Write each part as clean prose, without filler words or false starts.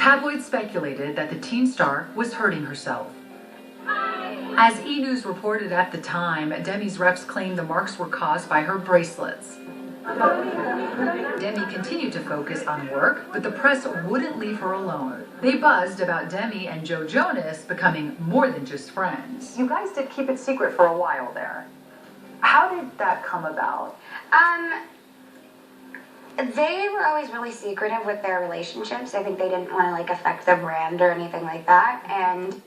Tabloids speculated that the teen star was hurting herself. As E! News reported at the time, Demi's reps claimed the marks were caused by her bracelets. Demi continued to focus on work, but the press wouldn't leave her alone. They buzzed about Demi and Joe Jonas becoming more than just friends. You guys did keep it secret for a while there. How did that come about? They were always really secretive with their relationships. I think they didn't want to like affect their brand or anything like that. And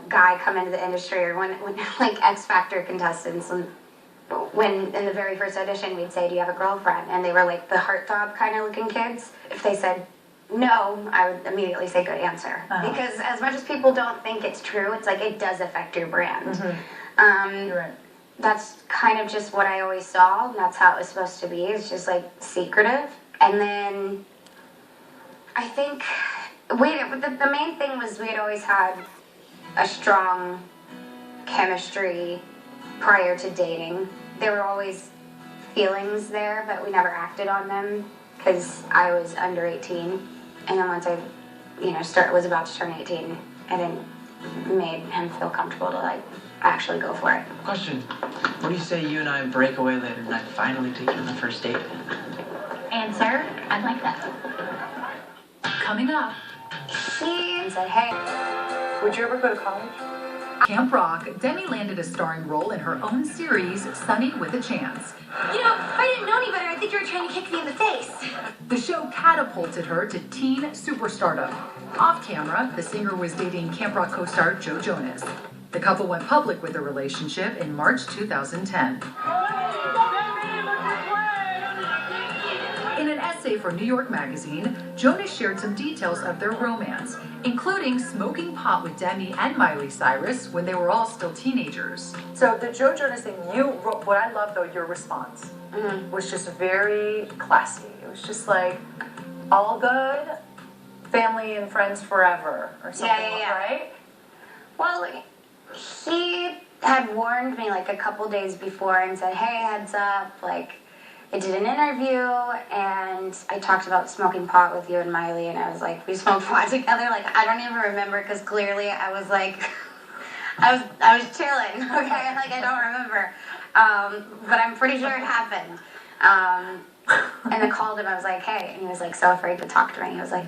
guy come into the industry, or when like X Factor contestants, and when in the very first audition we'd say, "Do you have a girlfriend?" and they were like the heartthrob kind of looking kids. If they said no, I would immediately say good answer, because as much as people don't think it's true, it's like it does affect your brand. You're right. That's kind of just what I always saw, and that's how it was supposed to be. It's just like secretive. And then I think the main thing was we had always had a strong chemistry prior to dating. There were always feelings there, but we never acted on them because I was under 18. And then once I, was about to turn 18, I then made him feel comfortable to like actually go for it. Question. What do you say you and I break away later tonight, finally take you on the first date? Answer, I'd like that. Coming up, She said, hey. Would you ever go to college? Camp Rock, Demi landed a starring role in her own series, Sunny with a Chance. If I didn't know any better, I think you were trying to kick me in the face. The show catapulted her to teen superstardom. Off camera, the singer was dating Camp Rock co-star Joe Jonas. The couple went public with their relationship in March 2010. In an essay for New York Magazine, Jonas shared some details of their romance, including smoking pot with Demi and Miley Cyrus when they were all still teenagers. So the Joe Jonas thing, what I love though, your response was just very classy. It was just like, all good, family and friends forever, or something, right? Well, he had warned me like a couple days before and said, hey, heads up, like, I did an interview and I talked about smoking pot with you and Miley, and I was like, we smoked pot together. Like, I don't even remember because clearly I was like, I was chilling, okay? Like, I don't remember. But I'm pretty sure it happened. And I called him, I was like, hey. And he was like so afraid to talk to me. He was like,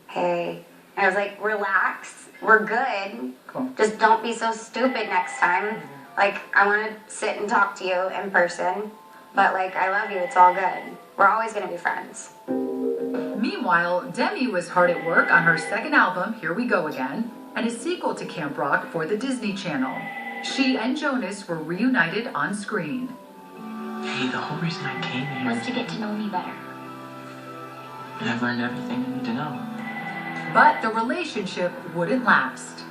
hey. And I was like, relax, we're good. Cool. Just don't be so stupid next time. Like, I want to sit and talk to you in person. But, like, I love you, it's all good. We're always going to be friends. Meanwhile, Demi was hard at work on her second album, Here We Go Again, and a sequel to Camp Rock for the Disney Channel. She and Jonas were reunited on screen. Hey, the whole reason I came here Was to get to know me better. and I've learned everything I need to know. But the relationship wouldn't last.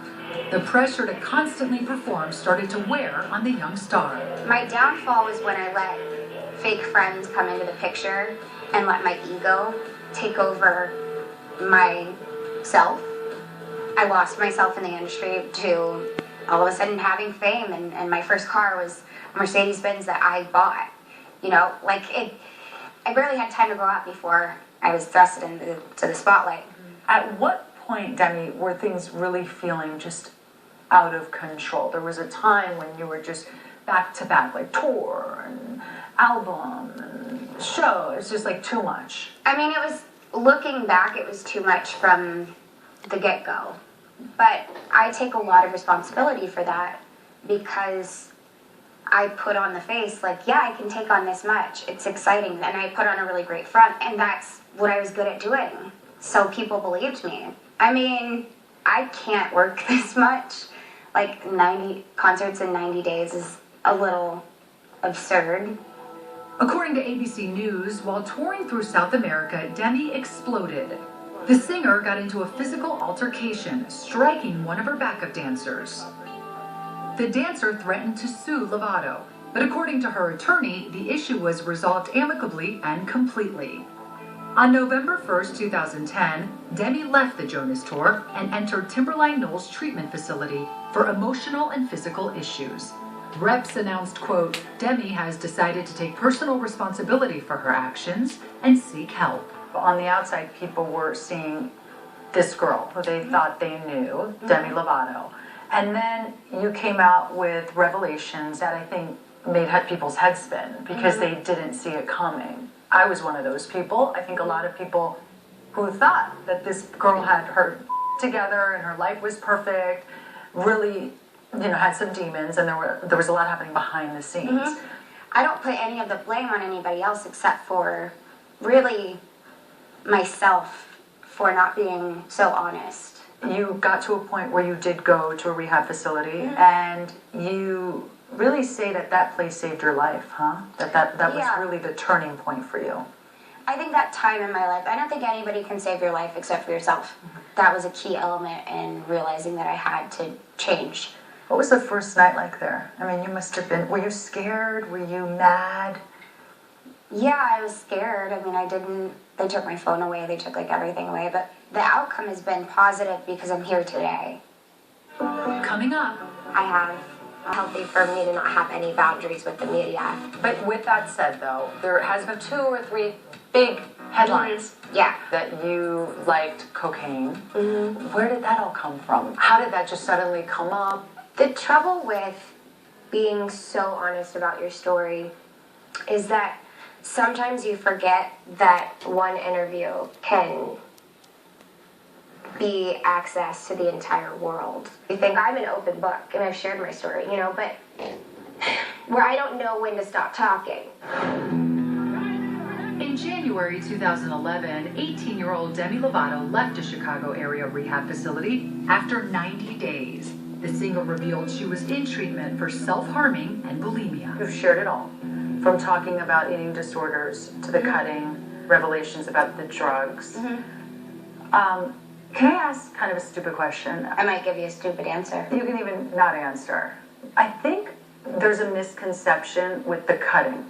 The pressure to constantly perform started to wear on the young star. My downfall was when I let fake friends come into the picture and let my ego take over myself. I lost myself in the industry to all of a sudden having fame, and my first car was a Mercedes-Benz that I bought. I barely had time to go out before I was thrust into the spotlight. At what point, Demi, were things really feeling just out of control? There was a time when you were just back to back, like tour and album and show. It's just like too much. I mean, looking back, it was too much from the get-go. But I take a lot of responsibility for that because I put on the face, like, yeah, I can take on this much. It's exciting. And I put on a really great front, and that's what I was good at doing. So people believed me. I mean, I can't work this much. Like, 90 concerts in 90 days is a little absurd. According to ABC News, while touring through South America, Demi exploded. The singer got into a physical altercation, striking one of her backup dancers. The dancer threatened to sue Lovato, but according to her attorney, the issue was resolved amicably and completely. On November 1st, 2010, Demi left the Jonas Tour and entered Timberline Knowles treatment facility for emotional and physical issues. Reps announced, quote, Demi has decided to take personal responsibility for her actions and seek help. On the outside, people were seeing this girl who they thought they knew, Demi Lovato. And then you came out with revelations that I think made people's heads spin because they didn't see it coming. I was one of those people. I think a lot of people who thought that this girl had her together and her life was perfect, really, had some demons, and there was a lot happening behind the scenes. I don't put any of the blame on anybody else except for really myself for not being so honest. You got to a point where you did go to a rehab facility, and you really say that place saved your life, huh? That was really the turning point for you. I think that time in my life, I don't think anybody can save your life except for yourself. That was a key element in realizing that I had to change. What was the first night like there? I mean, you must have been, were you scared? Were you mad? Yeah, I was scared. I mean, they took my phone away, they took everything away, but the outcome has been positive because I'm here today. Coming up. I have healthy for me to not have any boundaries with the media. But with that said, though, there has been 2 or 3 big headlines. Yeah. That you liked cocaine. Where did that all come from? How did that just suddenly come up? The trouble with being so honest about your story is that sometimes you forget that one interview can be access to the entire world. You think I'm an open book and I've shared my story, but where I don't know when to stop talking. In January 2011, 18-year-old Demi Lovato left a Chicago area rehab facility after 90 days. The singer revealed she was in treatment for self-harming and bulimia. You've shared it all, from talking about eating disorders to the cutting, revelations about the drugs. Can I ask kind of a stupid question? I might give you a stupid answer. You can even not answer. I think there's a misconception with the cutting,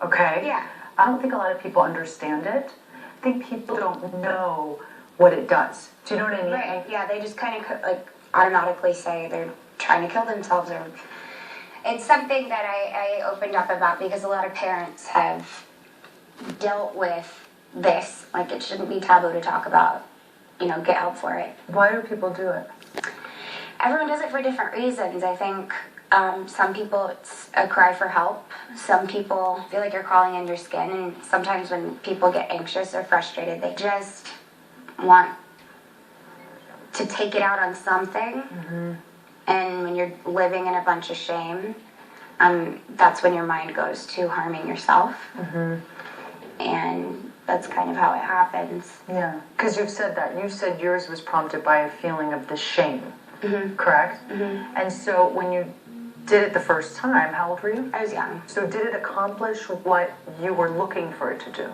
okay? Yeah. I don't think a lot of people understand it. I think people don't know what it does. Do you know what I mean? Right, yeah, they just kind of automatically say they're trying to kill themselves. Or it's something that I opened up about because a lot of parents have dealt with this. It shouldn't be taboo to talk about. Get help for it. Why do people do it? Everyone does it for different reasons. I think some people it's a cry for help. Some people feel like you're crawling in your skin. And sometimes when people get anxious or frustrated, they just want to take it out on something. And when you're living in a bunch of shame, that's when your mind goes to harming yourself. And that's kind of how it happens. Yeah, because you've said that. You said yours was prompted by a feeling of the shame, correct? And so when you did it the first time, how old were you? I was young. So did it accomplish what you were looking for it to do?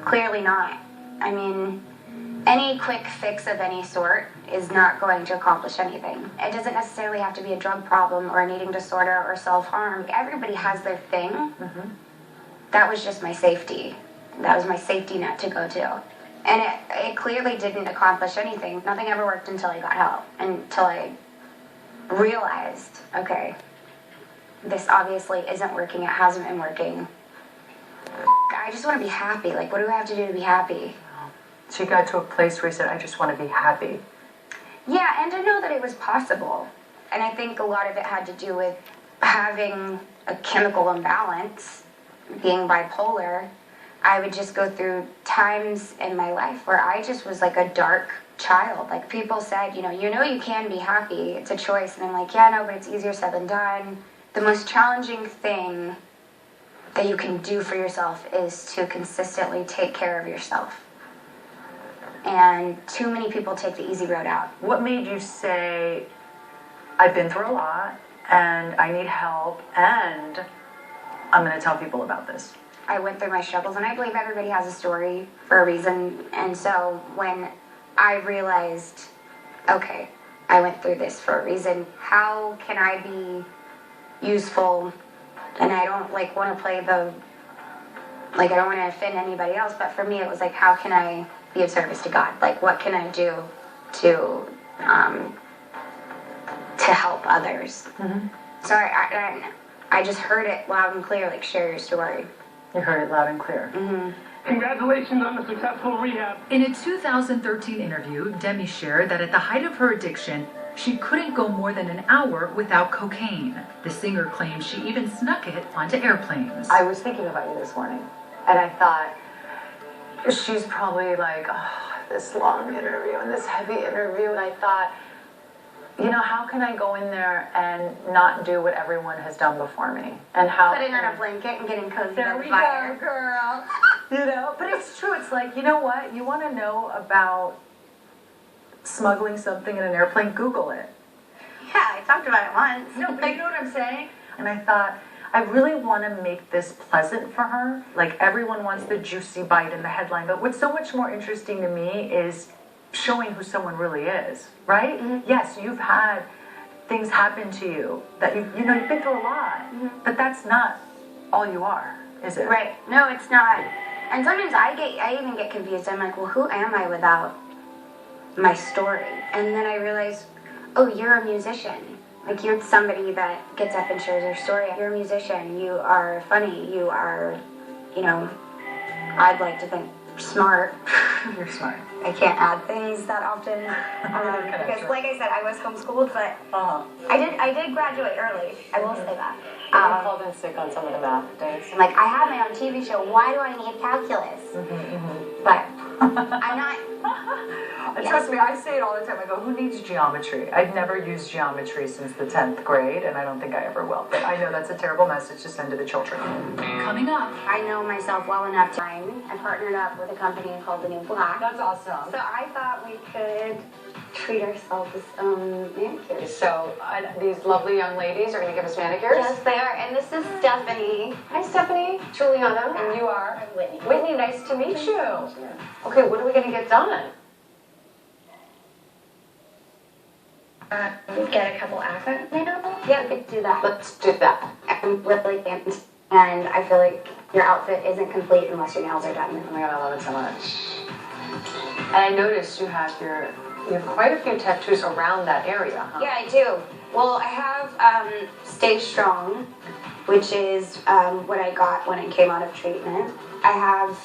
Clearly not. I mean, any quick fix of any sort is not going to accomplish anything. It doesn't necessarily have to be a drug problem or an eating disorder or self-harm. Everybody has their thing. That was just my safety. That was my safety net to go to. And it clearly didn't accomplish anything. Nothing ever worked until I got help. Until I realized, okay, this obviously isn't working. It hasn't been working. I just want to be happy. What do I have to do to be happy? So you got to a place where you said, I just want to be happy. Yeah, and to know that it was possible. And I think a lot of it had to do with having a chemical imbalance, being bipolar. I would just go through times in my life where I just was a dark child. People said, you can be happy. It's a choice. And I'm like, yeah, no, but it's easier said than done. The most challenging thing that you can do for yourself is to consistently take care of yourself. And too many people take the easy road out. What made you say, I've been through a lot, and I need help, and I'm going to tell people about this? I went through my struggles, and I believe everybody has a story for a reason. And so when I realized, okay, I went through this for a reason, how can I be useful? And I don't want to play the, I don't want to offend anybody else, but for me it was how can I be of service to God? What can I do to help others? Sorry, I just heard it loud and clear, like, share your story. You heard it loud and clear. Congratulations on the successful rehab. In a 2013 interview, Demi shared that at the height of her addiction, she couldn't go more than an hour without cocaine. The singer claims she even snuck it onto airplanes. I was thinking about you this morning, and I thought, she's probably like, oh, this long interview and this heavy interview, and I thought, you know, how can I go in there and not do what everyone has done before me? And how Putting on a blanket and getting cozy There by we the fire. go, girl. You know, but it's true. It's like, you know what? You want to know about smuggling something in an airplane? Google it. Yeah, I talked about it once. No, but you know what I'm saying? And I thought, I really want to make this pleasant for her. Like, everyone wants the juicy bite in the headline. But what's so much more interesting to me is showing who someone really is, right? Yes, you've had things happen to you that you've been through a lot, but that's not all you are, is it? Right. No, it's not. And sometimes I even get confused. I'm like, well, who am I without my story? And then I realize, oh, you're a musician. Like, you're somebody that gets up and shares their story. You're a musician. You are funny. You are, you know, I'd like to think smart. You're smart. I can't add things that often because, like I said, I was homeschooled, but I did graduate early. I will say that. I called in sick on some of the math days. I'm like, I have my own TV show. Why do I need calculus? But I'm not. Trust me, I say it all the time. I go, who needs geometry? I've never used geometry since the 10th grade, and I don't think I ever will. But I know that's a terrible message to send to the children. Coming up, I know myself well enough to. I partnered up with a company called The New Black. That's awesome. So I thought we could treat ourselves manicures. So these lovely young ladies are going to give us manicures? Yes, they are. And this is Stephanie. Hi, Stephanie. Giuliana. And you are? I'm Whitney. Whitney, nice to meet you. Okay, what are we going to get done? Get a couple accents, maybe? Yeah, we could do that. Let's do that. I'm really fancy, and I feel like your outfit isn't complete unless your nails are done. Oh my god, I love it so much. And I noticed you have quite a few tattoos around that area, huh? Yeah, I do. Well, I have Stay Strong, which is what I got when I came out of treatment. I have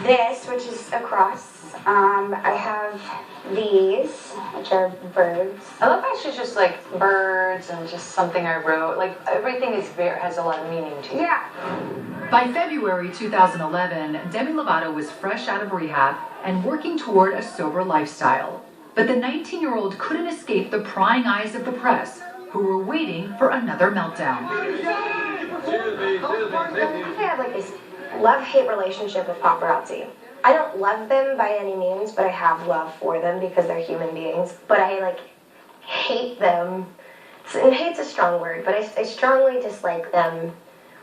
this, which is a cross. I have these, which are birds. I love how she's just like birds and just something I wrote. Like, everything has a lot of meaning to you. Yeah. by February 2011, Demi Lovato was fresh out of rehab and working toward a sober lifestyle. But the 19-year-old couldn't escape the prying eyes of the press, who were waiting for another meltdown. I have like this love-hate relationship with paparazzi. I don't love them by any means, but I have love for them because they're human beings. But I like hate them. And hate's a strong word, but I strongly dislike them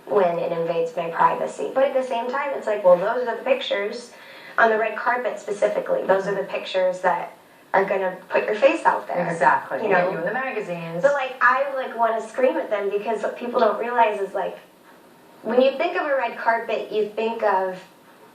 when it invades my privacy. But at the same time, it's like, well, those are the pictures on the red carpet specifically. Those are the pictures that are gonna put your face out there. Exactly. You know, you in the magazines. but like I like want to scream at them because what people don't realize is like when you think of a red carpet, you think of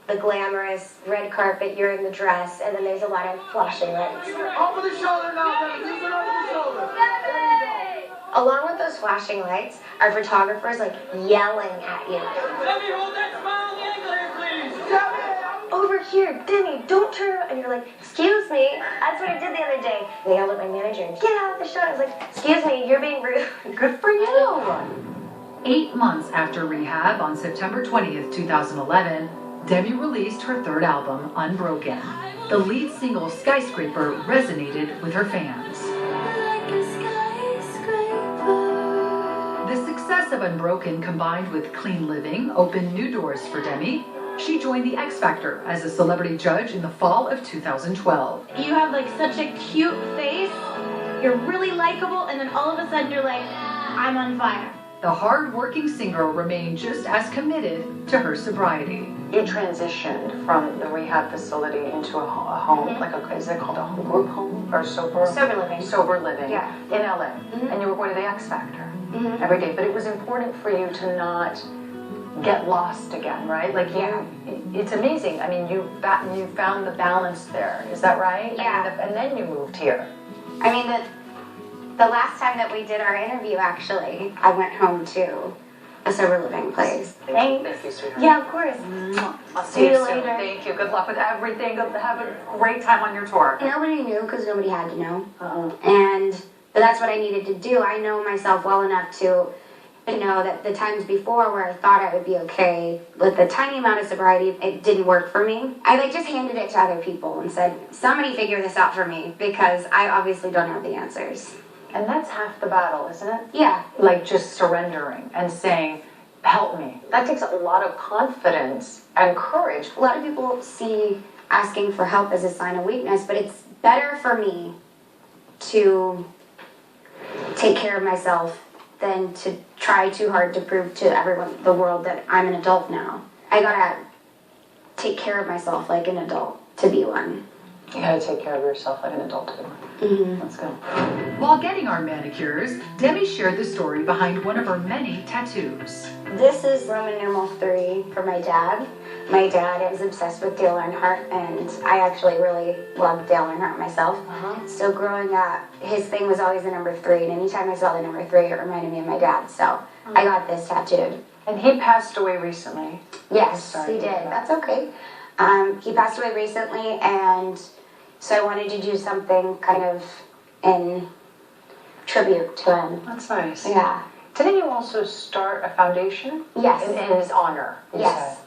the glamorous red carpet. You're in the dress, and then there's a lot of flashing lights. Over the shoulder now, baby. Use it over the shoulder. There you go. Along with those flashing lights are photographers like yelling at you. Demi, hold that smile on the angle here, please. Demi! Over here, Demi, don't turn around. And you're like, excuse me. That's what I did the other day. They yelled at my manager, get out of the shot. I was like, excuse me, you're being rude. Good for you. 8 months after rehab, on September 20th, 2011, Demi released her third album, Unbroken. The lead single, Skyscraper, resonated with her fans. The success of Unbroken, combined with clean living, opened new doors for Demi. She joined the X Factor as a celebrity judge in the fall of 2012. You have like such a cute face, you're really likable, and then all of a sudden you're like, I'm on fire. The hard-working singer remained just as committed to her sobriety. You transitioned from the rehab facility into a home, like is it called a home, group home or sober? Sober living. Sober living. Yeah. In LA, and you were going to the X Factor every day. But it was important for you to not get lost again, right? Like it's amazing. I mean, you found the balance there. Is that right? Yeah. And then you moved here. I mean, The last time that we did our interview, actually, I went home to a sober living place. Thanks. Thank you, sweetheart. Yeah, of course. I'll See you soon. later. Thank you. Good luck with everything. Have a great time on your tour. Nobody knew because nobody had to know. But that's what I needed to do. I know myself well enough to know that the times before where I thought I would be okay with the tiny amount of sobriety, it didn't work for me. I just handed it to other people and said, somebody figure this out for me because I obviously don't have the answers. And that's half the battle, isn't it? Yeah. Like just surrendering and saying, help me. That takes a lot of confidence and courage. A lot of people see asking for help as a sign of weakness, but it's better for me to take care of myself than to try too hard to prove to everyone, the world, that I'm an adult now. I gotta take care of myself like an adult to be one. You gotta take care of yourself like an adult too. Let's go. While getting our manicures, Demi shared the story behind one of her many tattoos. This is Roman numeral 3 for my dad. My dad is obsessed with Dale Earnhardt, and I actually really loved Dale Earnhardt myself. So growing up, his thing was always the number 3, and anytime I saw the number 3, it reminded me of my dad. So I got this tattooed. And he passed away recently. Yes, sorry he to hear did. that. That's okay. He passed away recently, and so I wanted to do something kind of in tribute to him. That's nice. Yeah. Didn't you also start a foundation? Yes. In his honor. you Yes.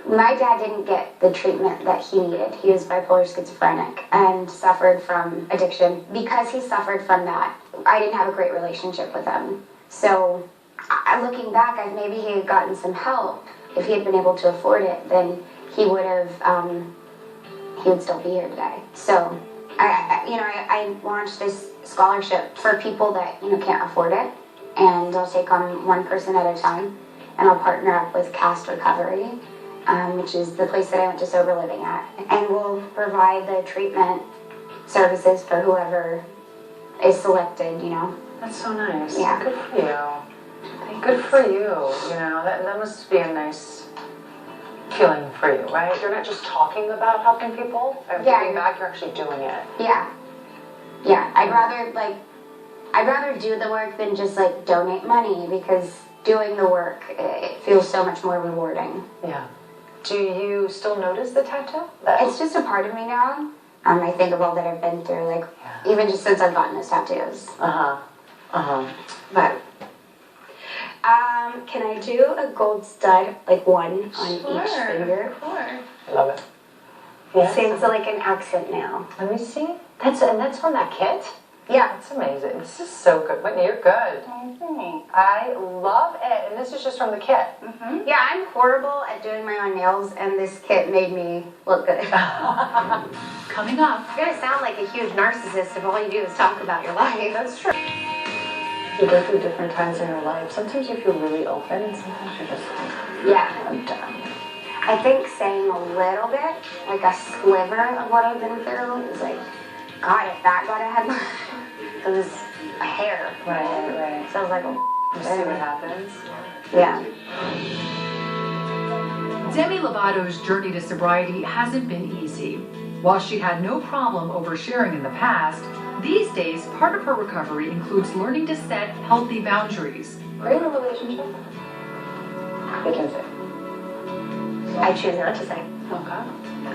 My dad didn't get the treatment that he needed. He was bipolar schizophrenic and suffered from addiction. Because he suffered from that, I didn't have a great relationship with him. So, looking back, maybe he had gotten some help. If he had been able to afford it, then he would have, he would still be here today. So, I launched this scholarship for people that, can't afford it. And I'll take on one person at a time. And I'll partner up with Cast Recovery, which is the place that I went to sober living at. And we'll provide the treatment services for whoever is selected, That's so nice. Yeah. Good for you. Good for you. That must be a nice feeling for you, right? You're not just talking about helping people and giving back, you're actually doing it. Yeah. I'd rather do the work than just donate money, because doing the work, it feels so much more rewarding. Yeah. Do you still notice the tattoo? It's just a part of me now. I think of all that I've been through, even just since I've gotten those tattoos. But, can I do a gold stud, one on each finger? Of course. I love it. Yeah. Seems like an accent now. Let me see. That's on that kit? Yeah. That's amazing. This is so good. Whitney, you're good. I love it. And this is just from the kit. Yeah, I'm horrible at doing my own nails, and this kit made me look good. Coming up, You're gonna sound like a huge narcissist if all you do is talk about your life. That's true. You go through different times in your life. Sometimes you feel really open, and sometimes you're just like, Yeah. I'm done. I think saying a little bit, a sliver of what I've been through, is God, if that got a headline, it was a hair. Right. Sounds like a You see what happens? Yeah. Demi Lovato's journey to sobriety hasn't been easy. While she had no problem oversharing in the past, these days part of her recovery includes learning to set healthy boundaries. Are you in a relationship? You can say. I choose not to say. Okay.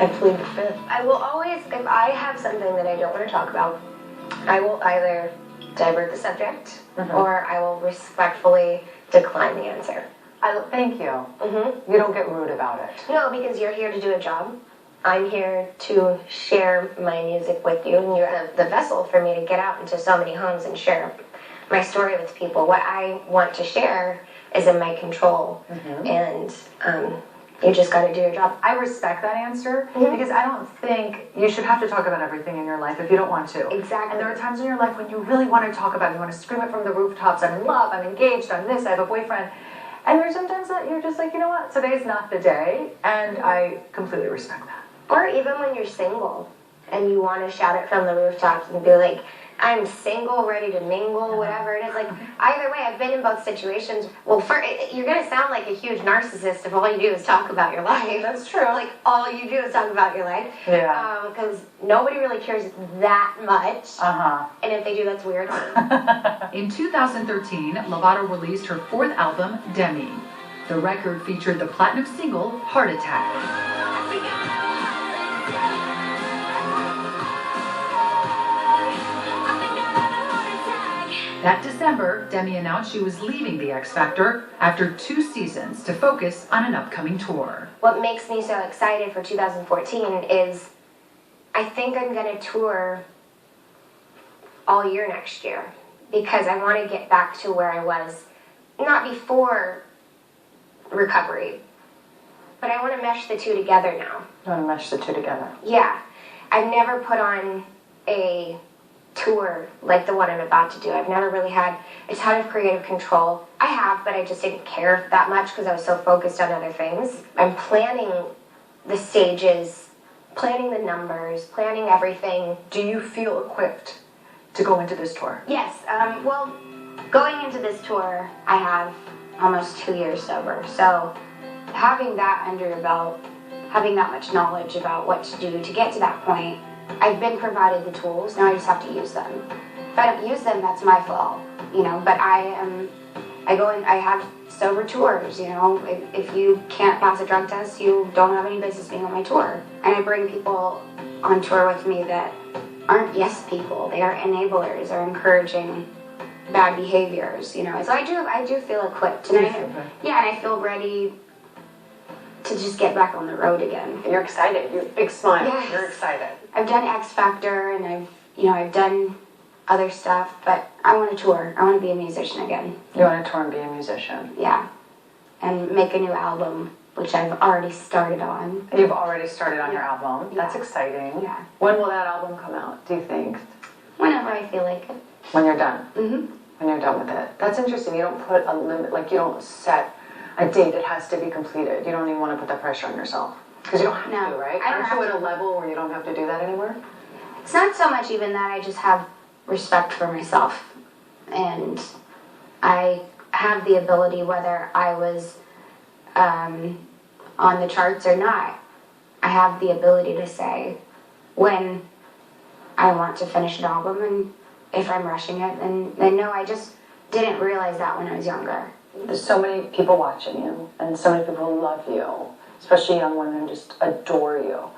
I plead the fifth. I will always, if I have something that I don't want to talk about, I will either divert the subject or I will respectfully decline the answer. Thank you. You don't get rude about it. No, because you're here to do a job. I'm here to share my music with you, and you're the vessel for me to get out into so many homes and share my story with people. What I want to share is in my control, and you just got to do your job. I respect that answer because I don't think you should have to talk about everything in your life if you don't want to. Exactly. And there are times in your life when you really want to talk about it. You want to scream it from the rooftops. I'm in love. I'm engaged. I'm this. I have a boyfriend. And there's sometimes that you're just like, you know what? Today's not the day. And I completely respect that. Or even when you're single and you want to shout it from the rooftops and be like, I'm single, ready to mingle, whatever it is. Like, either way, I've been in both situations. Well, you're going to sound like a huge narcissist if all you do is talk about your life. That's true. Like, all you do is talk about your life. Yeah. Because nobody really cares that much. Uh-huh. And if they do, that's weird. In 2013, Lovato released her fourth album, Demi. The record featured the platinum single, Heart Attack. That December, Demi announced she was leaving the X Factor after 2 seasons to focus on an upcoming tour. What makes me so excited for 2014 is I think I'm going to tour all year next year because I want to get back to where I was, not before recovery, but I want to mesh the two together now. You want to mesh the two together? Yeah. I've never put on a tour like the one I'm about to do. I've never really had a ton of creative control. I have, but I just didn't care that much because I was so focused on other things. I'm planning the stages, planning the numbers, planning everything. Do you feel equipped to go into this tour? Yes. Well, going into this tour, I have almost 2 years sober. So having that under your belt, having that much knowledge about what to do to get to that point, I've been provided the tools, now I just have to use them. If I don't use them, that's my fault, you know, but I have sober tours, you know. If you can't pass a drug test, you don't have any business being on my tour. And I bring people on tour with me that aren't yes people, they are enablers, are encouraging bad behaviors, you know. So I do feel equipped, and and I feel ready to just get back on the road again. You're excited. You're big smile. Yes. You're excited. I've done X Factor and I've done other stuff, but I want to tour. I want to be a musician again. You want to tour and be a musician? Yeah. And make a new album, which I've already started on. You've already started on your album. Yeah. That's exciting. Yeah. When will that album come out, do you think? Whenever I feel like it. When you're done? Mm-hmm. When you're done with it. That's interesting. You don't put a limit, like you don't set a date that has to be completed. You don't even want to put that pressure on yourself. Because you don't have to, right? I don't Aren't you have at a level where you don't have to do that anymore? It's not so much even that, I just have respect for myself. And I have the ability, whether I was on the charts or not, I have the ability to say when I want to finish an album, and if I'm rushing it, then no, I just didn't realize that when I was younger. There's so many people watching you, and so many people who love you, especially young women who just adore you,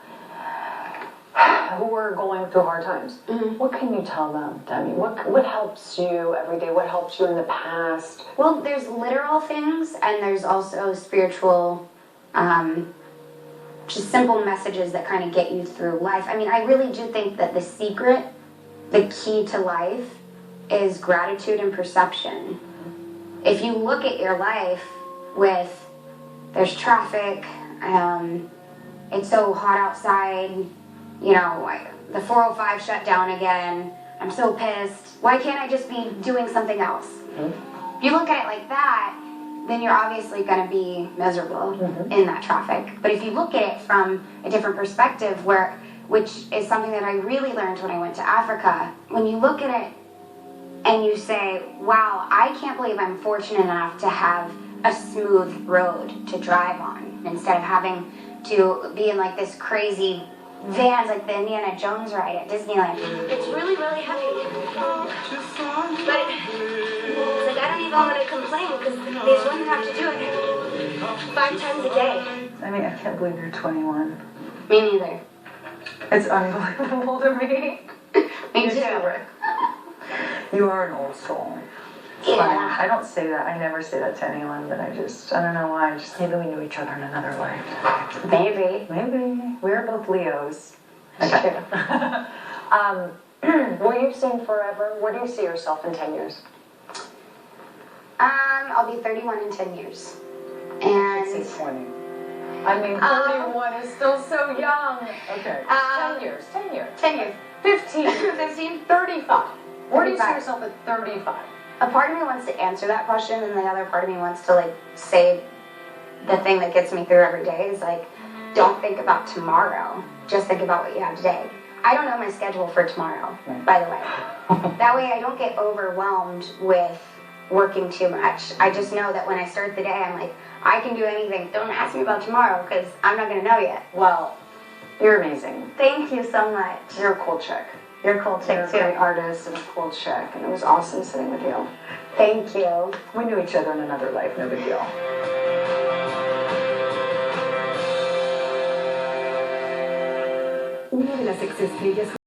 who are going through hard times. Mm-hmm. What can you tell them, Demi? What helps you every day? What helped you in the past? Well, there's literal things, and there's also spiritual, just simple messages that kind of get you through life. I mean, I really do think that the secret, the key to life, is gratitude and perception. If you look at your life with, there's traffic, it's so hot outside, you know, the 405 shut down again, I'm so pissed, why can't I just be doing something else? Mm-hmm. If you look at it like that, then you're obviously going to be miserable in that traffic. But if you look at it from a different perspective, which is something that I really learned when I went to Africa, when you look at it and you say, wow, I can't believe I'm fortunate enough to have a smooth road to drive on instead of having to be in like this crazy vans like the Indiana Jones ride at Disneyland. It's really, really heavy. But it's like I don't even want to complain because these women have to do it 5 times a day. I mean, I can't believe you're 21. Me neither. It's unbelievable to me. Me too. You are an old soul. Yeah. I don't say that. I never say that to anyone, but I don't know why. Maybe we knew each other in another life. Maybe. We're both Leos. Okay. Will you sing forever? Where do you see yourself in 10 years? I'll be 31 in 10 years. And I say 20. I mean, 31 is still so young. Okay. 10 years. 10 years. 10 years. 15. 15. 35. Where do you see 35. yourself at 35? A part of me wants to answer that question, and the other part of me wants to like say the thing that gets me through every day is like, don't think about tomorrow, just think about what you have today. I don't know my schedule for tomorrow, by the way. That way I don't get overwhelmed with working too much. I just know that when I start the day, I'm like, I can do anything. Don't ask me about tomorrow because I'm not going to know yet. Well, you're amazing. Thank you so much. You're a cool chick. You're a cool You're chick a great too. artist and a cool chick, and it was awesome sitting with you. Thank you. We knew each other in another life, no big deal. Una de las ex estrellas